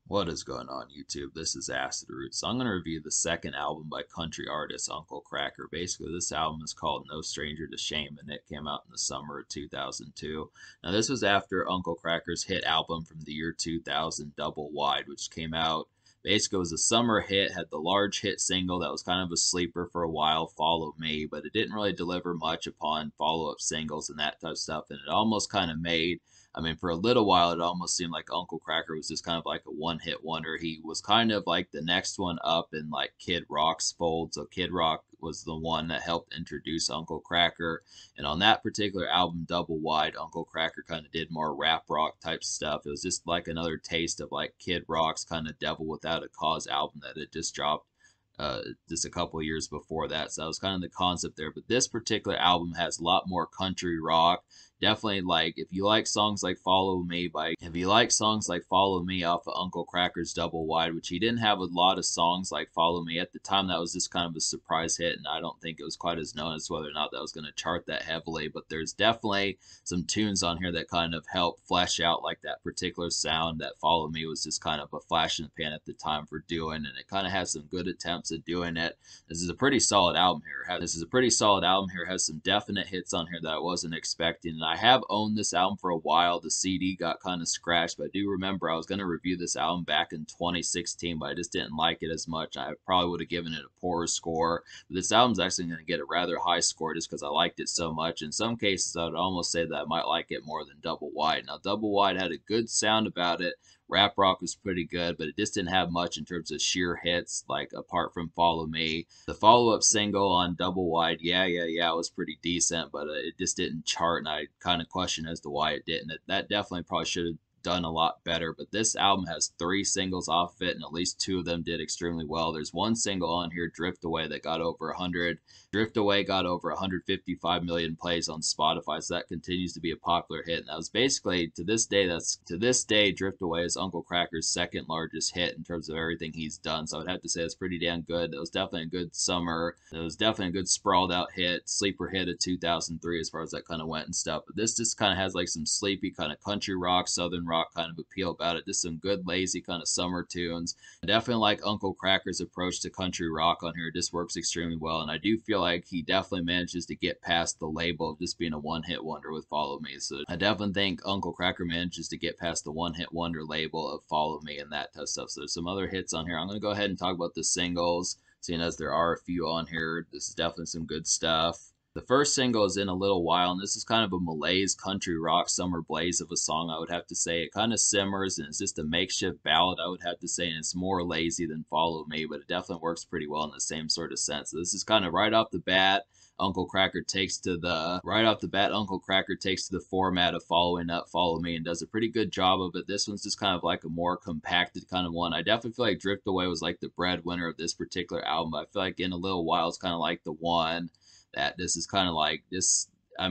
What is going on YouTube? This is Acid Roots. So I'm going to review the second album by country artist Uncle Kracker. Basically, this album is called No Stranger to Shame, and it came out in the summer of 2002. Now, this was after Uncle Kracker's hit album from the year 2000, Double Wide, which came out. Basically, it was a summer hit, had the large hit single that was kind of a sleeper for a while, Follow Me, but it didn't really deliver much upon follow-up singles and that type of stuff, and it almost kind of made for a little while, it almost seemed like Uncle Kracker was just kind of like a one-hit wonder. He was kind of like the next one up in like Kid Rock's fold. So Kid Rock was the one that helped introduce Uncle Kracker. And on that particular album, Double Wide, Uncle Kracker kind of did more rap rock type stuff. It was just like another taste of like Kid Rock's kind of Devil Without a Cause album that had just dropped just a couple years before that. So that was kind of the concept there. But this particular album has a lot more country rock. Definitely, like if you like songs like Follow Me off of Uncle Kracker's Double Wide, which he didn't have a lot of songs like Follow Me at the time. That was just kind of a surprise hit, and I don't think it was quite as known as whether or not that was going to chart that heavily. But there's definitely some tunes on here that kind of help flesh out like that particular sound that Follow Me was just kind of a flash in the pan at the time for doing, and it kind of has some good attempts at doing it. This is a pretty solid album here. It has some definite hits on here that I wasn't expecting, and I have owned this album for a while. The CD got kind of scratched, but I do remember I was going to review this album back in 2016, but I just didn't like it as much. I probably would have given it a poorer score. But this album's actually going to get a rather high score just because I liked it so much. In some cases, I would almost say that I might like it more than Double Wide. Now, Double Wide had a good sound about it. Rap rock was pretty good, but it just didn't have much in terms of sheer hits, like apart from Follow Me. The follow-up single on Double Wide, yeah, was pretty decent, but it just didn't chart, and I kind of question as to why it didn't. That definitely probably should have done a lot better, but this album has 3 singles off of it, and at least 2 of them did extremely well. There's one single on here, Drift Away, that got over 100. Drift Away got over 155 million plays on Spotify, so that continues to be a popular hit. And that was basically, to this day, Drift Away is Uncle Kracker's second largest hit in terms of everything he's done. So I'd have to say it's pretty damn good. It was definitely a good summer. It was definitely a good sprawled out hit, sleeper hit of 2003 as far as that kind of went and stuff. But this just kind of has like some sleepy kind of country rock, southern rock kind of appeal about it. Just some good lazy kind of summer tunes. I definitely like Uncle Kracker's approach to country rock on here. It just works extremely well, and I do feel like he definitely manages to get past the label of just being a one-hit wonder with Follow Me. So I definitely think Uncle Kracker manages to get past the one-hit wonder label of Follow Me and that type of stuff. So there's some other hits on here. I'm going to go ahead and talk about the singles, seeing as there are a few on here. This is definitely some good stuff. The first single is In a Little While, and this is kind of a malaise country rock summer blaze of a song, I would have to say. It kind of simmers, and it's just a makeshift ballad, I would have to say, and it's more lazy than Follow Me, but it definitely works pretty well in the same sort of sense. So this is kind of right off the bat, Uncle Kracker takes to the format of following up Follow Me and does a pretty good job of it. This one's just kind of like a more compacted kind of one. I definitely feel like Drift Away was like the breadwinner of this particular album. I feel like In a Little While is kind of like the one that this is kind of like this.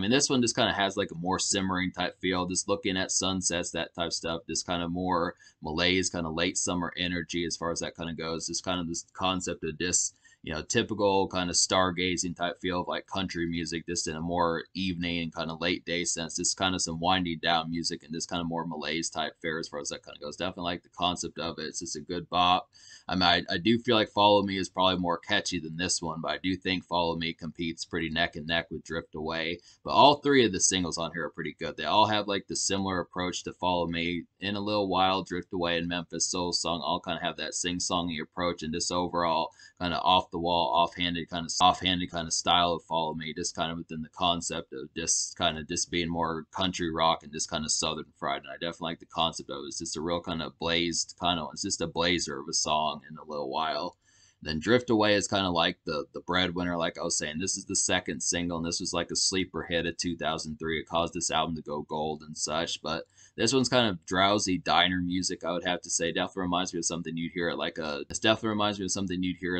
This one just kind of has like a more simmering type feel, just looking at sunsets, that type of stuff, just kind of more malaise, kind of late summer energy as far as that kind of goes. Just kind of this concept of just, typical kind of stargazing type feel of like country music, just in a more evening and kind of late day sense. Just kind of some winding down music and just kind of more malaise type fare as far as that kind of goes. Definitely like the concept of it. It's just a good bop. I do feel like Follow Me is probably more catchy than this one, but I do think Follow Me competes pretty neck and neck with Drift Away. But all 3 of the singles on here are pretty good. They all have like the similar approach to Follow Me. In a Little While, Drift Away, and Memphis Soul Song all kind of have that sing-songy approach and this overall kind of off the wall, offhanded kind of style of Follow Me, just kind of within the concept of just being more country rock and just kind of southern fried. And I definitely like the concept of it. It's just a real kind of it's just a blazer of a song In a Little While. Then Drift Away is kind of like the breadwinner, like I was saying. This is the second single, and this was like a sleeper hit of 2003. It caused this album to go gold and such, but this one's kind of drowsy diner music, I would have to say. Definitely reminds me of something you'd hear in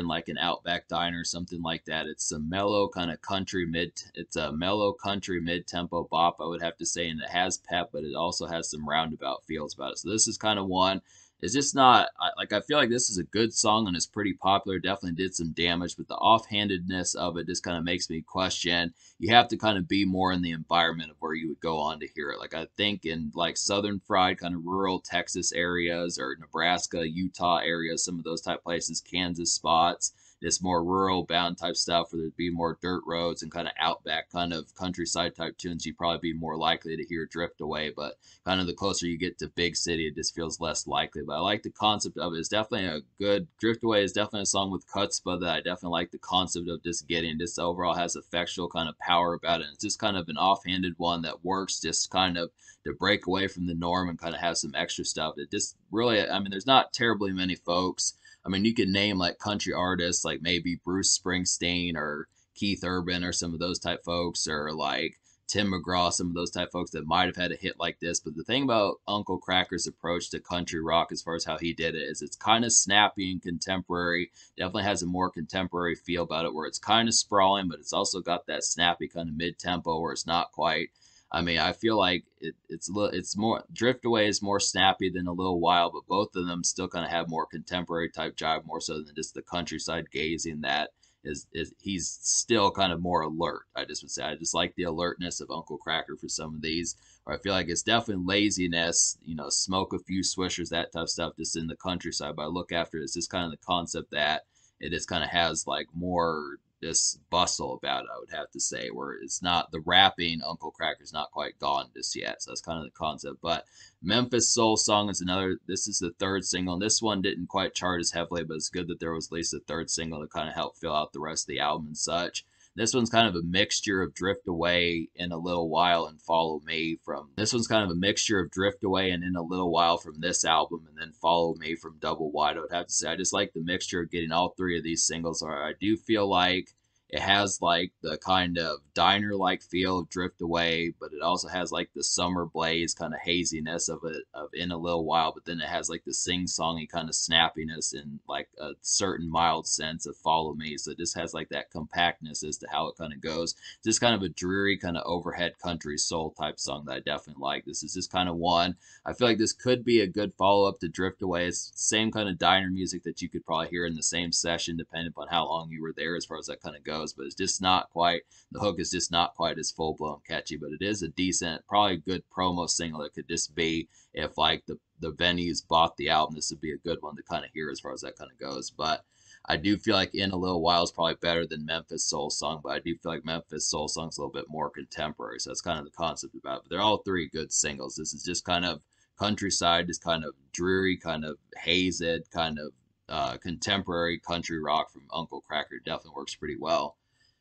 like an Outback diner, something like that. It's a mellow country mid-tempo bop, I would have to say, and it has pep, but it also has some roundabout feels about it. So this is kind of one. It's just not like I feel like this is a good song and it's pretty popular. Definitely did some damage, but the offhandedness of it just kind of makes me question. You have to kind of be more in the environment of where you would go on to hear it. Like I think in like Southern fried kind of rural Texas areas or Nebraska, Utah areas, some of those type places, Kansas spots, this more rural bound type stuff where there'd be more dirt roads and kind of outback kind of countryside type tunes, you'd probably be more likely to hear Drift Away. But kind of the closer you get to big city, it just feels less likely. But I like the concept of it. It's definitely a good Drift Away is definitely a song with chutzpah that I definitely like the concept of just getting. Just overall has effectual kind of power about it. And it's just kind of an offhanded one that works just kind of to break away from the norm and kind of have some extra stuff. It just really, I mean, there's not terribly many folks. I mean, you could name like country artists like maybe Bruce Springsteen or Keith Urban or some of those type folks, or like Tim McGraw, some of those type folks that might have had a hit like this. But the thing about Uncle Cracker's approach to country rock, as far as how he did it, is it's kind of snappy and contemporary. Definitely has a more contemporary feel about it, where it's kind of sprawling, but it's also got that snappy kind of mid tempo where it's not quite. I mean, I feel like it's more Drift Away is more snappy than A Little While, but both of them still kind of have more contemporary type jive, more so than just the countryside gazing that is he's still kind of more alert. I just would say I just like the alertness of Uncle Kracker for some of these. Or I feel like it's definitely laziness, you know, smoke a few swishers, that type of stuff, just in the countryside. But I look after it, it's just kind of the concept that it just kind of has like more this bustle about it, I would have to say, where it's not the rapping. Uncle Cracker's not quite gone just yet. So that's kind of the concept. But Memphis Soul Song is another. This is the third single. And this one didn't quite chart as heavily, but it's good that there was at least a third single to kind of help fill out the rest of the album and such. This one's kind of a mixture of Drift Away, In a Little While, and Follow Me from. This one's kind of a mixture of Drift Away and In a Little While from this album, and then Follow Me from Double Wide. I would have to say I just like the mixture of getting all three of these singles. Or I do feel like it has like the kind of diner like feel of Drift Away, but it also has like the summer blaze kind of haziness of it of In a Little While, but then it has like the sing songy kind of snappiness and like a certain mild sense of Follow Me. So it just has like that compactness as to how it kind of goes. It's just kind of a dreary kind of overhead country soul type song that I definitely like. This is just kind of one. I feel like this could be a good follow up to Drift Away. It's the same kind of diner music that you could probably hear in the same session, depending upon how long you were there, as far as that kind of goes. But it's just not quite. The hook is just not quite as full blown catchy. But it is a decent, probably a good promo single. It could just be if like the venues bought the album, this would be a good one to kind of hear as far as that kind of goes. But I do feel like In a Little While is probably better than Memphis Soul Song, but I do feel like Memphis Soul Song's a little bit more contemporary. So that's kind of the concept about it. But they're all three good singles. This is just kind of countryside, just kind of dreary, kind of hazed, kind of contemporary country rock from Uncle Kracker. Definitely works pretty well.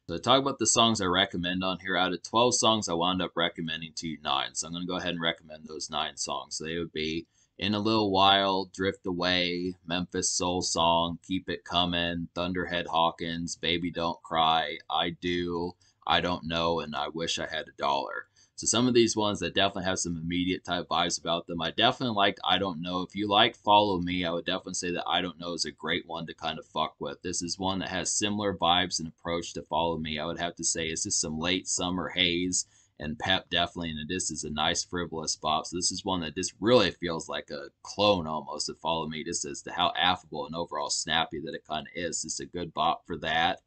So to talk about the songs I recommend on here, out of 12 songs, I wound up recommending to you 9. So I'm going to go ahead and recommend those 9 songs. So they would be In a Little While, Drift Away, Memphis Soul Song, Keep It Comin', Thunderhead Hawkins, Baby Don't Cry, I Do, I Don't Know, and I Wish I Had a Dollar. So some of these ones that definitely have some immediate type vibes about them. I definitely like I Don't Know. If you like Follow Me, I would definitely say that I Don't Know is a great one to kind of fuck with. This is one that has similar vibes and approach to Follow Me. I would have to say it's just some late summer haze and pep definitely, and this is a nice frivolous bop. So this is one that just really feels like a clone almost of Follow Me, just as to how affable and overall snappy that it kind of is. It's a good bop for that.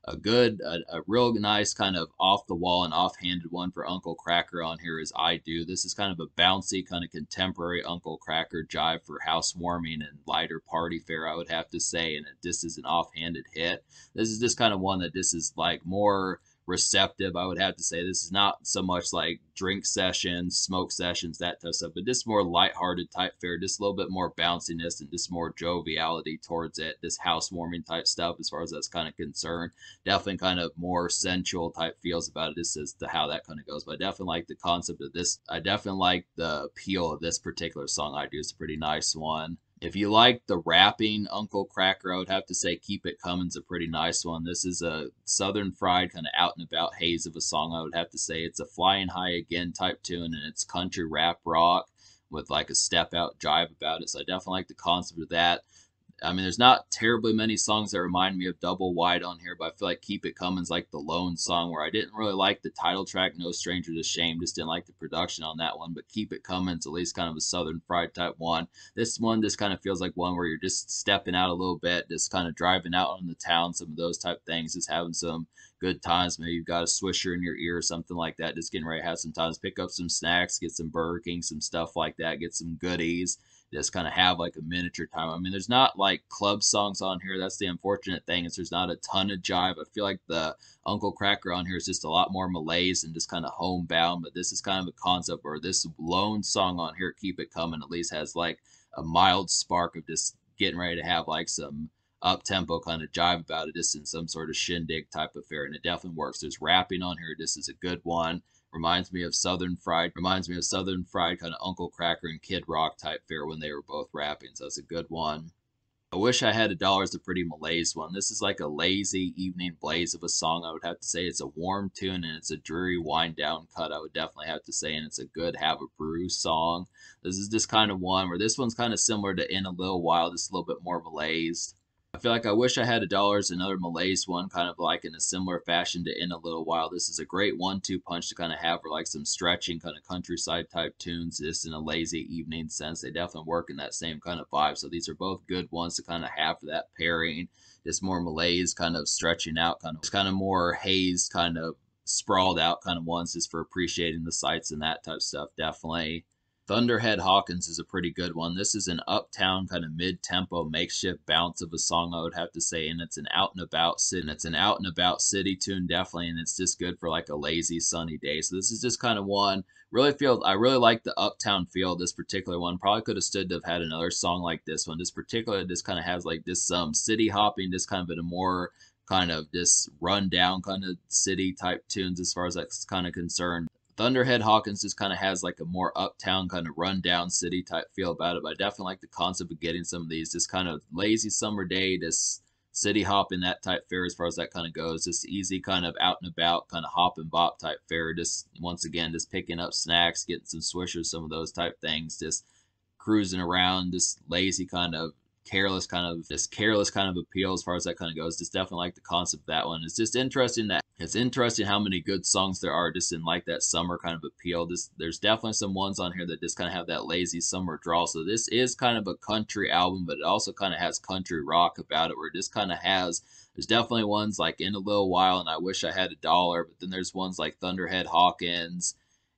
A real nice kind of off the wall and offhanded one for Uncle Kracker on here is I Do. This is kind of a bouncy, kind of contemporary Uncle Kracker jive for housewarming and lighter party fare, I would have to say. And this is an offhanded hit. This is just kind of one that this is like more receptive, I would have to say. This is not so much like drink sessions, smoke sessions, that type of stuff, but just more lighthearted type fare, just a little bit more bounciness and just more joviality towards it, this housewarming type stuff as far as that's kind of concerned. Definitely kind of more sensual type feels about it, just as to how that kind of goes. But I definitely like the concept of this. I definitely like the appeal of this particular song. I Do. It's a pretty nice one. If you like the rapping Uncle Kracker, I would have to say Keep It Comin's a pretty nice one. This is a Southern fried kind of out and about haze of a song. I would have to say it's a Flying High Again type tune, and it's country rap rock with like a step out jive about it. So I definitely like the concept of that. I mean, there's not terribly many songs that remind me of Double Wide on here, but I feel like Keep It Comin's like the lone song where I didn't really like the title track, No Stranger to Shame, just didn't like the production on that one, but Keep It Comin's at least kind of a Southern Fried type one. This one just kind of feels like one where you're just stepping out a little bit, just kind of driving out on the town, some of those type things, just having some good times. Maybe you've got a swisher in your ear or something like that, just getting ready to have some times, pick up some snacks, get some Burger King, some stuff like that, get some goodies, just kind of have like a miniature time. I mean, there's not like club songs on here. That's the unfortunate thing is there's not a ton of jive. I feel like the Uncle Kracker on here is just a lot more malaise and just kind of homebound. But this is kind of a concept where this lone song on here, Keep It Coming, at least has like a mild spark of just getting ready to have like some up tempo kind of jive about it, just in some sort of shindig type affair. And it definitely works. There's rapping on here. This is a good one. Reminds me of Southern Fried, kind of Uncle Kracker and Kid Rock type fare when they were both rapping. So that's a good one. I Wish I Had a Dollar is a pretty malaise one. This is like a lazy evening blaze of a song. I would have to say it's a warm tune and it's a dreary wind down cut. I would definitely have to say, and it's a good Have a Brew song. This is just kind of one where this one's kind of similar to In a Little While, just a little bit more malaise. I feel like I Wish I Had a Dollar is another malaise one, kind of like in a similar fashion to In a Little While. This is a great 1-2 punch to kind of have for like some stretching kind of countryside type tunes, just in a lazy evening sense. They definitely work in that same kind of vibe. So these are both good ones to kind of have for that pairing. Just more malaise, kind of stretching out, kind of more haze, kind of sprawled out kind of ones, just for appreciating the sights and that type of stuff. Definitely. Thunderhead Hawkins is a pretty good one. This is an uptown kind of mid-tempo makeshift bounce of a song, I would have to say, and it's an out and about city tune definitely, and it's just good for like a lazy sunny day. So this is just kind of one I really like the uptown feel of this particular one. Probably could have stood to have had another song like this one. This particular just kind of has like this city hopping, just kind of in a more kind of this run down kind of city type tunes as far as that's kind of concerned. Thunderhead Hawkins just kind of has like a more uptown kind of rundown city type feel about it. But I definitely like the concept of getting some of these just kind of lazy summer day, just city hopping that type fare as far as that kind of goes. Just easy kind of out and about kind of hop and bop type fare. Just once again, just picking up snacks, getting some swishers, some of those type things. Just cruising around, just lazy kind of careless kind of appeal as far as that kind of goes. Just definitely like the concept of that one. It's interesting how many good songs there are just in like that summer kind of appeal. There's definitely some ones on here that just kind of have that lazy summer drawl. So this is kind of a country album, but it also kind of has country rock about it, where it just kind of has. There's definitely ones like In a Little While and I Wish I Had a Dollar, but then there's ones like Thunderhead Hawkins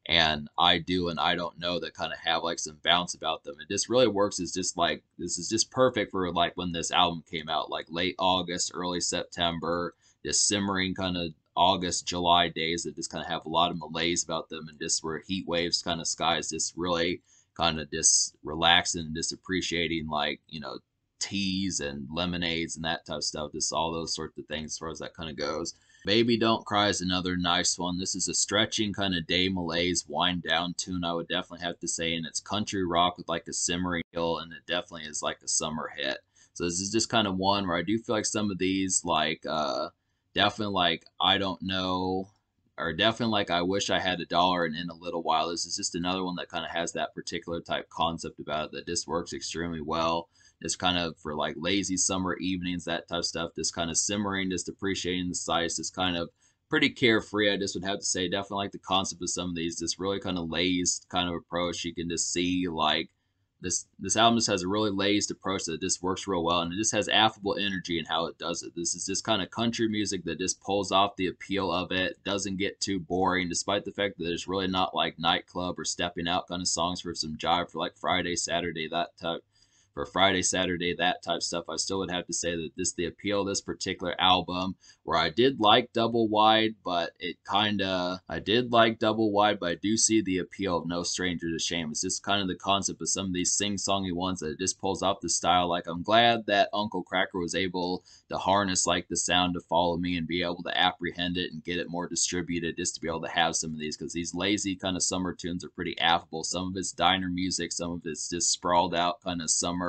and I Do and I Don't Know that kind of have like some bounce about them. It just really works. It's just like this is just perfect for like when this album came out, like late August, early September, just simmering kind of August, July days that just kind of have a lot of malaise about them, and just where heat waves kind of skies just really kind of just relaxing and just appreciating like, teas and lemonades and that type of stuff, just all those sorts of things as far as that kind of goes. Baby Don't Cry is another nice one. This is a stretching kind of day malaise wind down tune, I would definitely have to say, and it's country rock with like a simmering feel, and it definitely is like a summer hit. So this is just kind of one where I do feel like some of these like definitely like I Don't Know, or definitely like I Wish I Had a Dollar and In a Little While. This is just another one that kind of has that particular type concept about it that just works extremely well. It's kind of for like lazy summer evenings, that type of stuff, just kind of simmering, just appreciating the sights, just kind of pretty carefree. I just would have to say, definitely like the concept of some of these, this really kind of lazy kind of approach. You can just see like this album just has a really lazy approach that just works real well, and it just has affable energy in how it does it. This is just kind of country music that just pulls off the appeal of it, doesn't get too boring, despite the fact that there's really not like nightclub or stepping out kind of songs for some jive for like Friday, Saturday, that type stuff. I still would have to say that the appeal of this particular album, where I did like Double Wide, but I do see the appeal of No Stranger to Shame. It's just kind of the concept of some of these sing-songy ones that it just pulls off the style. Like, I'm glad that Uncle Kracker was able to harness like the sound to Follow Me and be able to apprehend it and get it more distributed, just to be able to have some of these, because these lazy kind of summer tunes are pretty affable. Some of it's diner music, some of it's just sprawled out kind of summer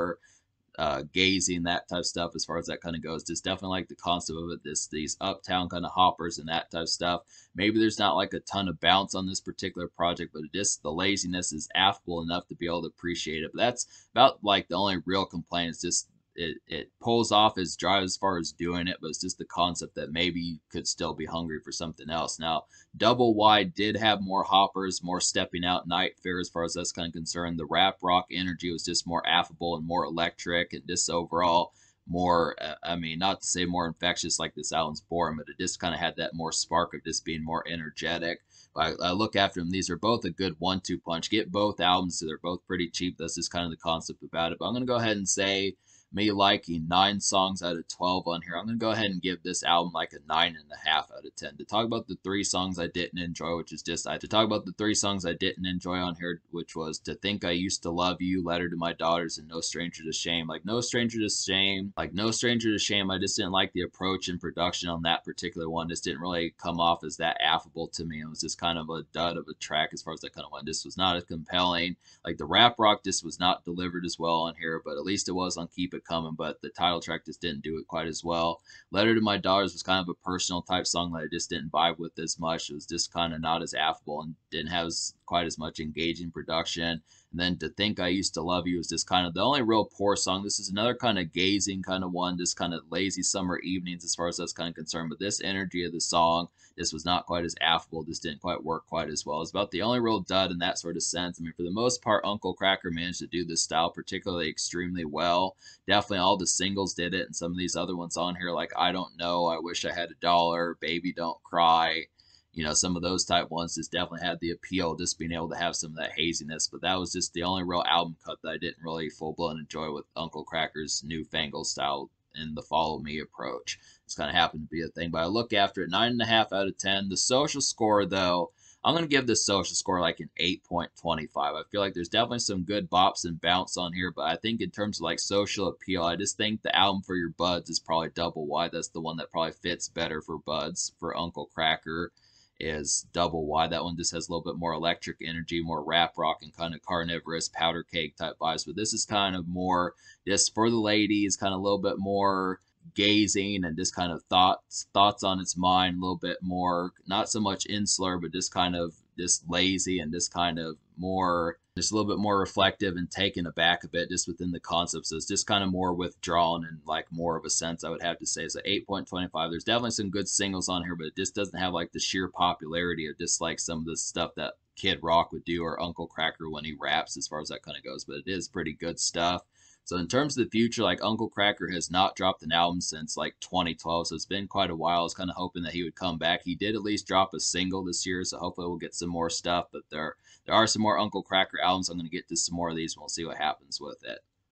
gazing, that type of stuff as far as that kind of goes. Just definitely like the concept of it, these uptown kind of hoppers and that type of stuff. Maybe there's not like a ton of bounce on this particular project, but the laziness is affable enough to be able to appreciate it. But that's about like the only real complaint is just it pulls off his drive as far as doing it, but it's just the concept that maybe you could still be hungry for something else. Now, Double Wide did have more hoppers, more stepping out night fare as far as that's kind of concerned. The rap rock energy was just more affable and more electric, and just overall more. I mean, not to say more infectious like this album's boring, but it just kind of had that more spark of just being more energetic. I look after them. These are both a good 1-2 punch. Get both albums, so they're both pretty cheap. That's just kind of the concept about it. But I'm gonna go ahead and say me liking 9 songs out of 12 on here. I'm gonna go ahead and give this album like a 9.5 out of 10. To talk about the 3 songs I didn't enjoy, which is just I to talk about the 3 songs I didn't enjoy on here, which was "To Think I Used to Love You," "Letter to My Daughters," and "No Stranger to Shame." No Stranger to Shame. I just didn't like the approach and production on that particular one. Just didn't really come off as that affable to me. It was just kind of a dud of a track as far as that kind of went. This was not as compelling. Like the rap rock just was not delivered as well on here, but at least it was on Keep It Coming. But the title track just didn't do it quite as well. "Letter to My Daughters" was kind of a personal type song that I just didn't vibe with as much. It was just kind of not as affable and didn't have quite as much engaging production. And then "To Think I Used to Love You" was just kind of the only real poor song. This is another kind of gazing kind of one, just kind of lazy summer evenings as far as that's kind of concerned. But this energy of the song, this was not quite as affable. This didn't quite work quite as well. It's about the only real dud in that sort of sense. I mean, for the most part, Uncle Kracker managed to do this style particularly extremely well. Definitely all the singles did it, and some of these other ones on here, like "I Don't Know," "I Wish I Had a Dollar," "Baby Don't Cry," some of those type ones just definitely had the appeal, just being able to have some of that haziness. But that was just the only real album cut that I didn't really full blown enjoy with Uncle Cracker's newfangled style and the Follow Me approach. It's kind of happened to be a thing. But I look after it, 9.5 out of 10. The social score, though, I'm going to give this social score like an 8.25. I feel like there's definitely some good bops and bounce on here, but I think in terms of like social appeal, I just think the album for your buds is probably Double Wide. That's the one that probably fits better for buds. For Uncle Kracker is Double Wide. That one just has a little bit more electric energy, more rap rock and kind of carnivorous powder cake type vibes. But this is kind of more just for the ladies, kind of a little bit more gazing and just kind of thoughts on its mind, a little bit more, not so much insular, but just kind of just lazy and just kind of more, just a little bit more reflective and taken aback a bit just within the concept. So it's just kind of more withdrawn and like more of a sense, I would have to say. So 8.25. There's definitely some good singles on here, but it just doesn't have like the sheer popularity of just like some of the stuff that Kid Rock would do or Uncle Kracker when he raps as far as that kind of goes. But it is pretty good stuff. So in terms of the future, like Uncle Kracker has not dropped an album since like 2012, so it's been quite a while. I was kind of hoping that he would come back. He did at least drop a single this year, so hopefully we'll get some more stuff. But there are some more Uncle Kracker albums. I'm going to get to some more of these, and we'll see what happens with it.